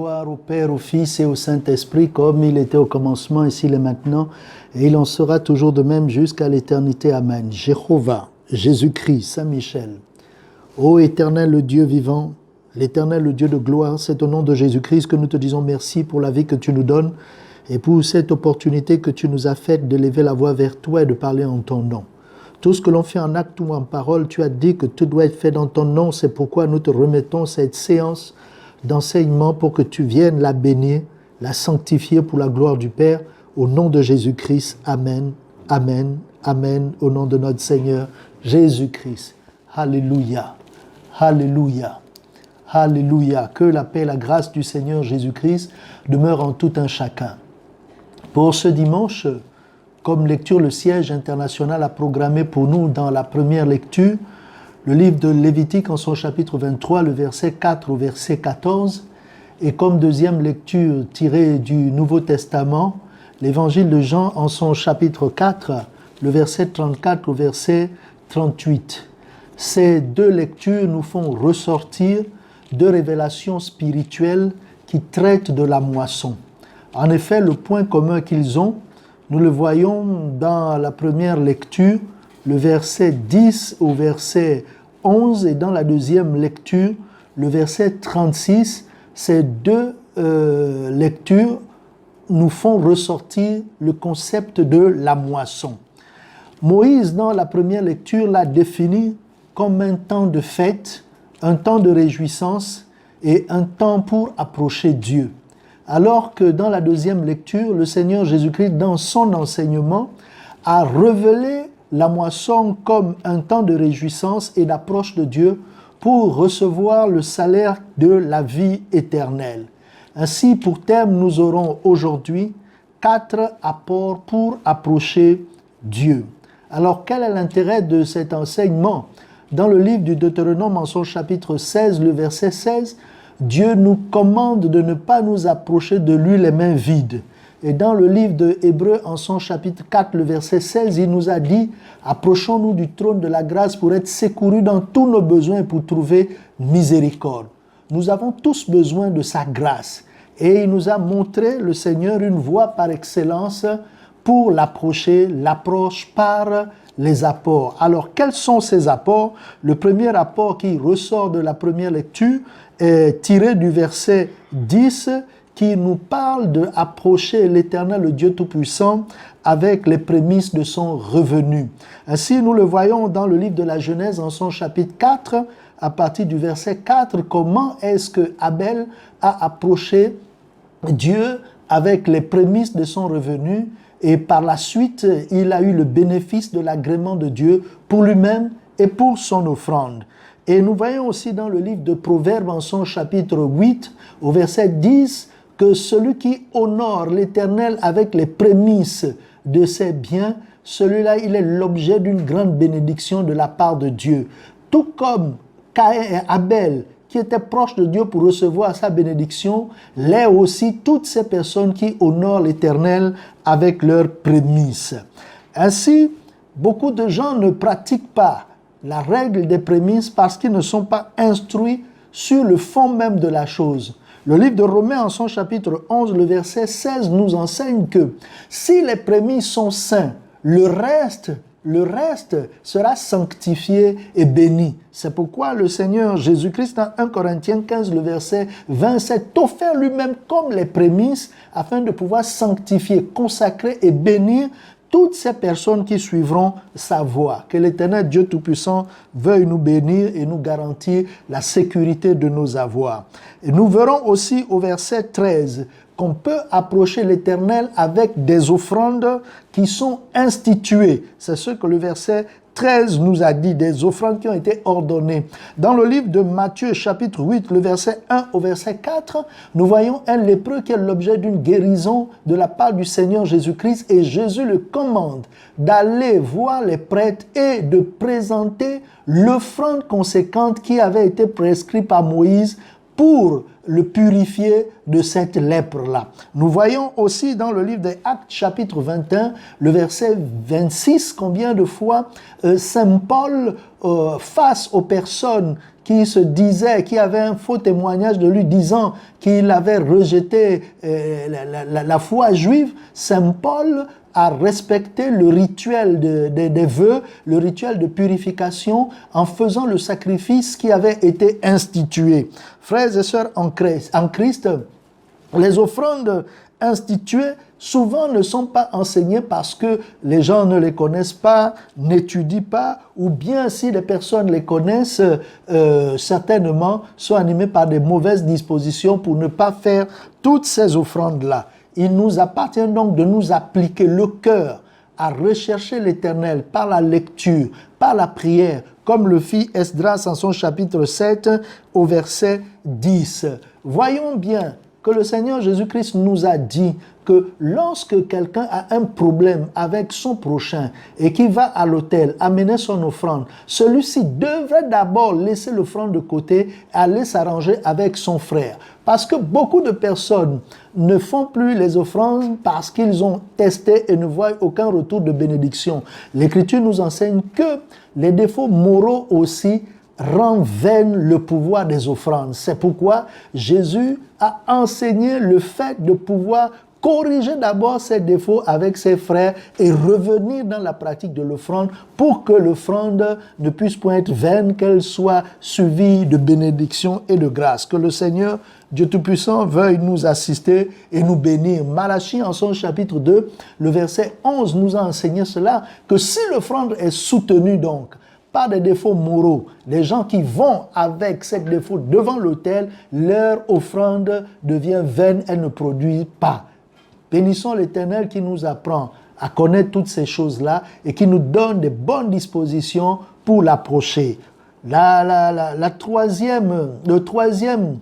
gloire au Père, au Fils et au Saint-Esprit, comme il était au commencement, ainsi il est maintenant, et il en sera toujours de même jusqu'à l'éternité. Amen. Jéhovah, Jésus-Christ, Saint-Michel, ô Éternel, le Dieu vivant, l'Éternel, le Dieu de gloire, c'est au nom de Jésus-Christ que nous te disons merci pour la vie que tu nous donnes et pour cette opportunité que tu nous as faite de lever la voix vers toi et de parler en ton nom. Tout ce que l'on fait en acte ou en parole, tu as dit que tout doit être fait dans ton nom. C'est pourquoi nous te remettons cette séance d'enseignement pour que tu viennes la bénir, la sanctifier pour la gloire du Père. Au nom de Jésus-Christ, Amen, Amen, Amen, au nom de notre Seigneur Jésus-Christ. Alléluia, Alléluia, Alléluia. Que la paix et la grâce du Seigneur Jésus-Christ demeurent en tout un chacun. Pour ce dimanche, comme lecture, le siège international a programmé pour nous dans la première lecture le livre de Lévitique en son chapitre 23, le verset 4 au verset 14, et comme deuxième lecture tirée du Nouveau Testament, l'évangile de Jean en son chapitre 4, le verset 34 au verset 38. Ces deux lectures nous font ressortir deux révélations spirituelles qui traitent de la moisson. En effet, le point commun qu'ils ont, nous le voyons dans la première lecture, le verset 10 au verset 11, et dans la deuxième lecture, le verset 36. Ces deux lectures nous font ressortir le concept de la moisson. Moïse, dans la première lecture, l'a défini comme un temps de fête, un temps de réjouissance et un temps pour approcher Dieu. Alors que dans la deuxième lecture, le Seigneur Jésus-Christ, dans son enseignement, a révélé la moisson comme un temps de réjouissance et d'approche de Dieu pour recevoir le salaire de la vie éternelle. Ainsi, pour terme, nous aurons aujourd'hui 4 apports pour approcher Dieu. Alors, quel est l'intérêt de cet enseignement? Dans le livre du Deutéronome, en son chapitre 16, le verset 16, Dieu nous commande de ne pas nous approcher de lui les mains vides. Et dans le livre de Hébreux, en son chapitre 4, le verset 16, il nous a dit « Approchons-nous du trône de la grâce pour être secourus dans tous nos besoins et pour trouver miséricorde. » Nous avons tous besoin de sa grâce. Et il nous a montré, le Seigneur, une voie par excellence pour l'approcher, l'approche par les apports. Alors, quels sont ces apports? Le premier apport qui ressort de la première lecture est tiré du verset 10 qui nous parle d'approcher l'Éternel, le Dieu Tout-Puissant, avec les prémices de son revenu. Ainsi, nous le voyons dans le livre de la Genèse, en son chapitre 4, à partir du verset 4, comment est-ce que Abel a approché Dieu avec les prémices de son revenu, et par la suite, il a eu le bénéfice de l'agrément de Dieu pour lui-même et pour son offrande. Et nous voyons aussi dans le livre de Proverbes, en son chapitre 8, au verset 10, que celui qui honore l'Éternel avec les prémices de ses biens, celui-là, il est l'objet d'une grande bénédiction de la part de Dieu. Tout comme Caïn et Abel, qui étaient proches de Dieu pour recevoir sa bénédiction, l'est aussi toutes ces personnes qui honorent l'Éternel avec leurs prémices. Ainsi, beaucoup de gens ne pratiquent pas la règle des prémices parce qu'ils ne sont pas instruits sur le fond même de la chose. Le livre de Romains, en son chapitre 11, le verset 16, nous enseigne que si les prémices sont saints, le reste sera sanctifié et béni. C'est pourquoi le Seigneur Jésus-Christ, dans 1 Corinthiens 15, le verset 20, s'est offert lui-même comme les prémices afin de pouvoir sanctifier, consacrer et bénir toutes ces personnes qui suivront sa voie. Que l'Éternel Dieu Tout-Puissant veuille nous bénir et nous garantir la sécurité de nos avoirs. Et nous verrons aussi au verset 13 qu'on peut approcher l'Éternel avec des offrandes qui sont instituées. C'est ce que le verset 13 nous a dit, des offrandes qui ont été ordonnées. Dans le livre de Matthieu, chapitre 8, le verset 1 au verset 4, nous voyons un lépreux qui est l'objet d'une guérison de la part du Seigneur Jésus-Christ, et Jésus le commande d'aller voir les prêtres et de présenter l'offrande conséquente qui avait été prescrite par Moïse pour le purifier de cette lèpre-là. Nous voyons aussi dans le livre des Actes, chapitre 21, le verset 26, combien de fois Saint Paul, face aux personnes qui se disait, qui avait un faux témoignage de lui disant qu'il avait rejeté la foi juive, Saint Paul a respecté le rituel des vœux, le rituel de purification, en faisant le sacrifice qui avait été institué. Frères et sœurs en Christ, les offrandes instituées souvent ne sont pas enseignées parce que les gens ne les connaissent pas, n'étudient pas, ou bien si les personnes les connaissent, certainement sont animées par des mauvaises dispositions pour ne pas faire toutes ces offrandes-là. Il nous appartient donc de nous appliquer le cœur à rechercher l'Éternel par la lecture, par la prière, comme le fit Esdras en son chapitre 7 au verset 10. Voyons bien que le Seigneur Jésus-Christ nous a dit que lorsque quelqu'un a un problème avec son prochain et qui va à l'autel amener son offrande, celui-ci devrait d'abord laisser l'offrande de côté et aller s'arranger avec son frère. Parce que beaucoup de personnes ne font plus les offrandes parce qu'ils ont testé et ne voient aucun retour de bénédiction. L'Écriture nous enseigne que les défauts moraux aussi rend vain le pouvoir des offrandes. C'est pourquoi Jésus a enseigné le fait de pouvoir corriger d'abord ses défauts avec ses frères et revenir dans la pratique de l'offrande pour que l'offrande ne puisse point être vaine, qu'elle soit suivie de bénédiction et de grâce. Que le Seigneur, Dieu Tout-Puissant, veuille nous assister et nous bénir. Malachie, en son chapitre 2, le verset 11 nous a enseigné cela, que si l'offrande est soutenue donc par des défauts moraux, les gens qui vont avec ces défauts devant l'autel, leur offrande devient vaine, elle ne produit pas. Bénissons l'Éternel qui nous apprend à connaître toutes ces choses-là et qui nous donne des bonnes dispositions pour l'approcher. Le troisième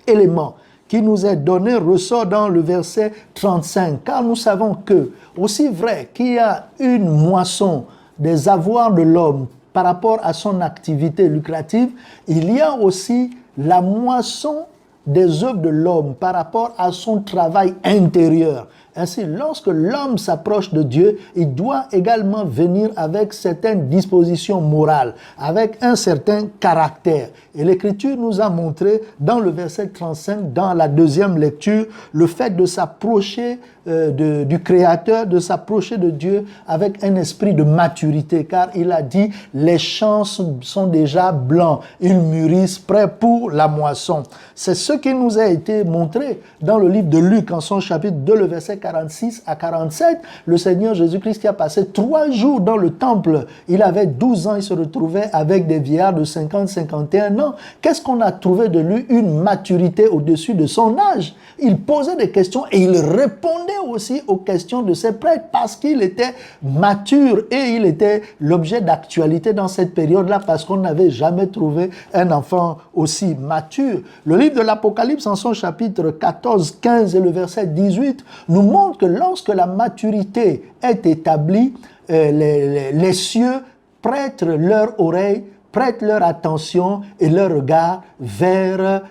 élément qui nous est donné ressort dans le verset 35, car nous savons que, aussi vrai qu'il y a une moisson des avoirs de l'homme par rapport à son activité lucrative, il y a aussi la moisson des œuvres de l'homme par rapport à son travail intérieur. Ainsi, lorsque l'homme s'approche de Dieu, il doit également venir avec certaines dispositions morales, avec un certain caractère. Et l'Écriture nous a montré dans le verset 35, dans la deuxième lecture, le fait de s'approcher du Créateur, de s'approcher de Dieu avec un esprit de maturité, car il a dit, les champs sont déjà blancs, ils mûrissent, prêts pour la moisson. C'est ce qui nous a été montré dans le livre de Luc, en son chapitre 2, le verset 46 à 47, le Seigneur Jésus-Christ qui a passé 3 jours dans le temple, il avait 12 ans, il se retrouvait avec des vieillards de 50, 51 ans. Qu'est-ce qu'on a trouvé de lui? Une maturité au-dessus de son âge. Il posait des questions et il répondait aussi aux questions de ses prêtres parce qu'il était mature et il était l'objet d'actualité dans cette période-là parce qu'on n'avait jamais trouvé un enfant aussi mature. Le livre de l'Apocalypse en son chapitre 14, 15 et le verset 18 nous montre que lorsque la maturité est établie, les cieux prêtent leur oreille, prêtent leur attention et leur regard vers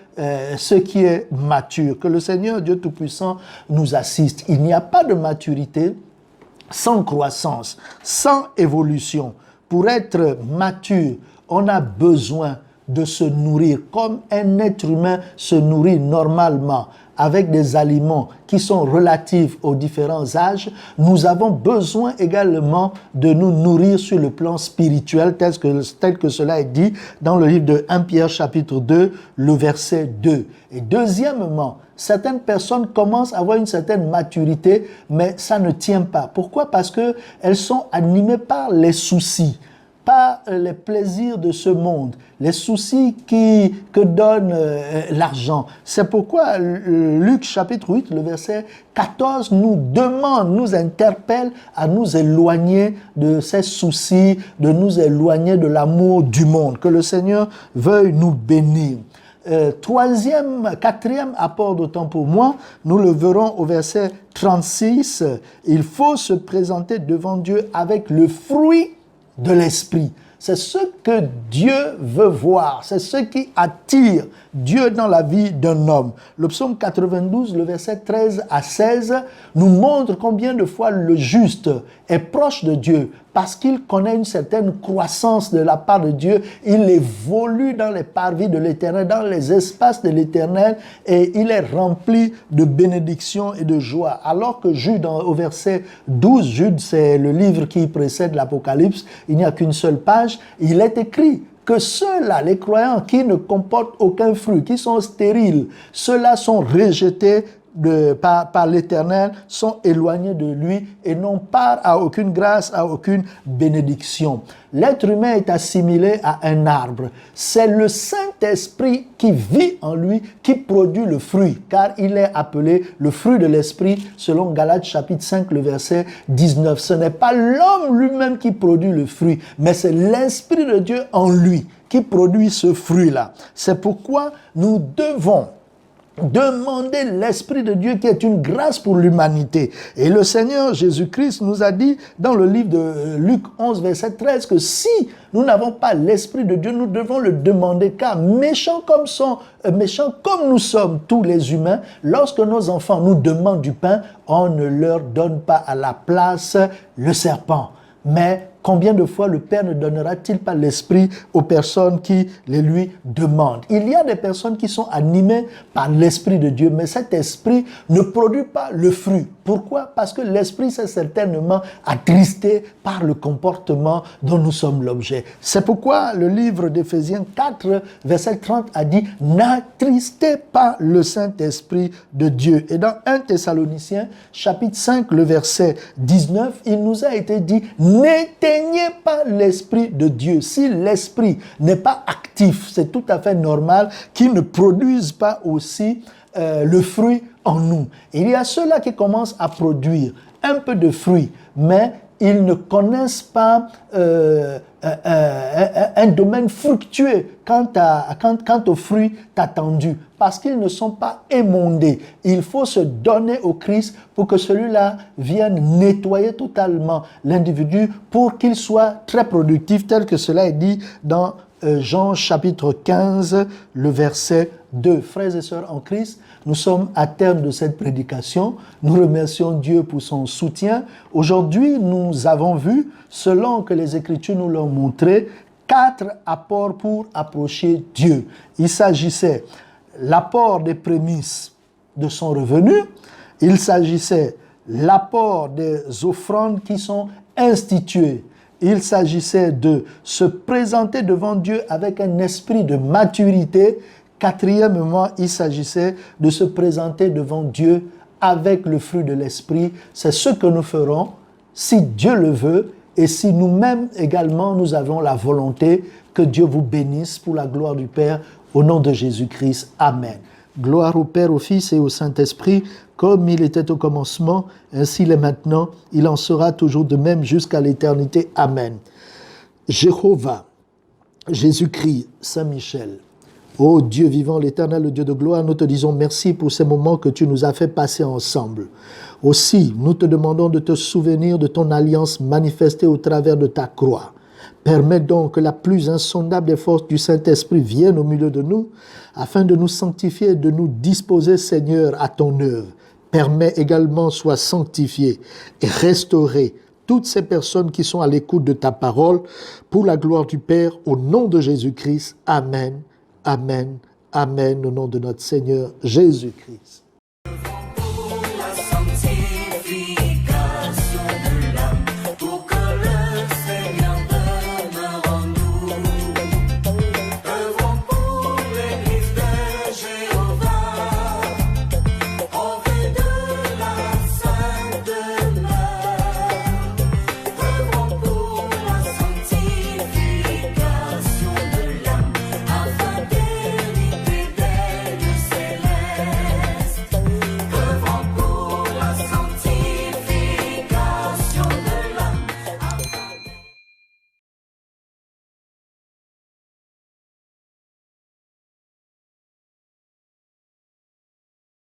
ce qui est mature. Que le Seigneur Dieu Tout-Puissant nous assiste. Il n'y a pas de maturité sans croissance, sans évolution. Pour être mature, on a besoin de se nourrir comme un être humain se nourrit normalement avec des aliments qui sont relatifs aux différents âges. Nous avons besoin également de nous nourrir sur le plan spirituel tel que cela est dit dans le livre de 1 Pierre chapitre 2, le verset 2. Et deuxièmement, certaines personnes commencent à avoir une certaine maturité, mais ça ne tient pas. Pourquoi? Parce qu'elles sont animées par les soucis, pas les plaisirs de ce monde, les soucis que donne l'argent. C'est pourquoi Luc chapitre 8, le verset 14 nous demande, nous interpelle à nous éloigner de ces soucis, de nous éloigner de l'amour du monde. Que le Seigneur veuille nous bénir. Quatrième apport d'autant pour moi, nous le verrons au verset 36, il faut se présenter devant Dieu avec le fruit de l'esprit. C'est ce que Dieu veut voir, c'est ce qui attire Dieu dans la vie d'un homme. Le psaume 92, le verset 13 à 16, nous montre combien de fois le juste est proche de Dieu parce qu'il connaît une certaine croissance de la part de Dieu. Il évolue dans les parvis de l'Éternel, dans les espaces de l'Éternel, et il est rempli de bénédictions et de joie. Alors que Jude, au verset 12, Jude, c'est le livre qui précède l'Apocalypse, il n'y a qu'une seule page, il est écrit que ceux-là, les croyants qui ne comportent aucun fruit, qui sont stériles, ceux-là sont rejetés par l'Éternel, sont éloignés de lui et n'ont part à aucune grâce, à aucune bénédiction. L'être humain est assimilé à un arbre. C'est le Saint-Esprit qui vit en lui, qui produit le fruit, car il est appelé le fruit de l'Esprit, selon Galates chapitre 5, le verset 19. Ce n'est pas l'homme lui-même qui produit le fruit, mais c'est l'Esprit de Dieu en lui qui produit ce fruit-là. C'est pourquoi nous devons demander l'Esprit de Dieu qui est une grâce pour l'humanité. Et le Seigneur Jésus-Christ nous a dit dans le livre de Luc 11, verset 13, que si nous n'avons pas l'Esprit de Dieu, nous devons le demander, car méchants comme nous sommes tous les humains, lorsque nos enfants nous demandent du pain, on ne leur donne pas à la place le serpent. Mais combien de fois le Père ne donnera-t-il pas l'Esprit aux personnes qui les lui demandent? Il y a des personnes qui sont animées par l'Esprit de Dieu, mais cet Esprit ne produit pas le fruit. Pourquoi? Parce que l'Esprit s'est certainement attristé par le comportement dont nous sommes l'objet. C'est pourquoi le livre d'Éphésiens 4, verset 30 a dit « N'attristez pas le Saint-Esprit de Dieu ». Et dans 1 Thessaloniciens, chapitre 5, le verset 19, il nous a été dit « N'éteignez pas l'Esprit de Dieu ». Si l'Esprit n'est pas actif, c'est tout à fait normal qu'il ne produise pas aussi le fruit en nous. Il y a ceux-là qui commencent à produire un peu de fruits, mais ils ne connaissent pas un domaine fructueux quant aux fruits attendus, parce qu'ils ne sont pas émondés. Il faut se donner au Christ pour que celui-là vienne nettoyer totalement l'individu pour qu'il soit très productif, tel que cela est dit dans Jean chapitre 15, le verset 2. Frères et sœurs en Christ, nous sommes à terme de cette prédication. Nous remercions Dieu pour son soutien. Aujourd'hui, nous avons vu, selon que les Écritures nous l'ont montré, 4 apports pour approcher Dieu. Il s'agissait l'apport des prémices de son revenu. Il s'agissait l'apport des offrandes qui sont instituées. Il s'agissait de se présenter devant Dieu avec un esprit de maturité. Quatrièmement, il s'agissait de se présenter devant Dieu avec le fruit de l'esprit. C'est ce que nous ferons si Dieu le veut et si nous-mêmes également nous avons la volonté. Que Dieu vous bénisse pour la gloire du Père, au nom de Jésus-Christ. Amen. Gloire au Père, au Fils et au Saint-Esprit, comme il était au commencement, ainsi il est maintenant, il en sera toujours de même jusqu'à l'éternité. Amen. Jéhovah, Jésus-Christ, Saint-Michel, ô Dieu vivant, l'Éternel, le Dieu de gloire, nous te disons merci pour ces moments que tu nous as fait passer ensemble. Aussi, nous te demandons de te souvenir de ton alliance manifestée au travers de ta croix. Permets donc que la plus insondable des forces du Saint-Esprit vienne au milieu de nous, afin de nous sanctifier et de nous disposer, Seigneur, à ton œuvre. Permets également, sois sanctifié et restauré toutes ces personnes qui sont à l'écoute de ta parole, pour la gloire du Père, au nom de Jésus-Christ. Amen, amen, amen, au nom de notre Seigneur Jésus-Christ.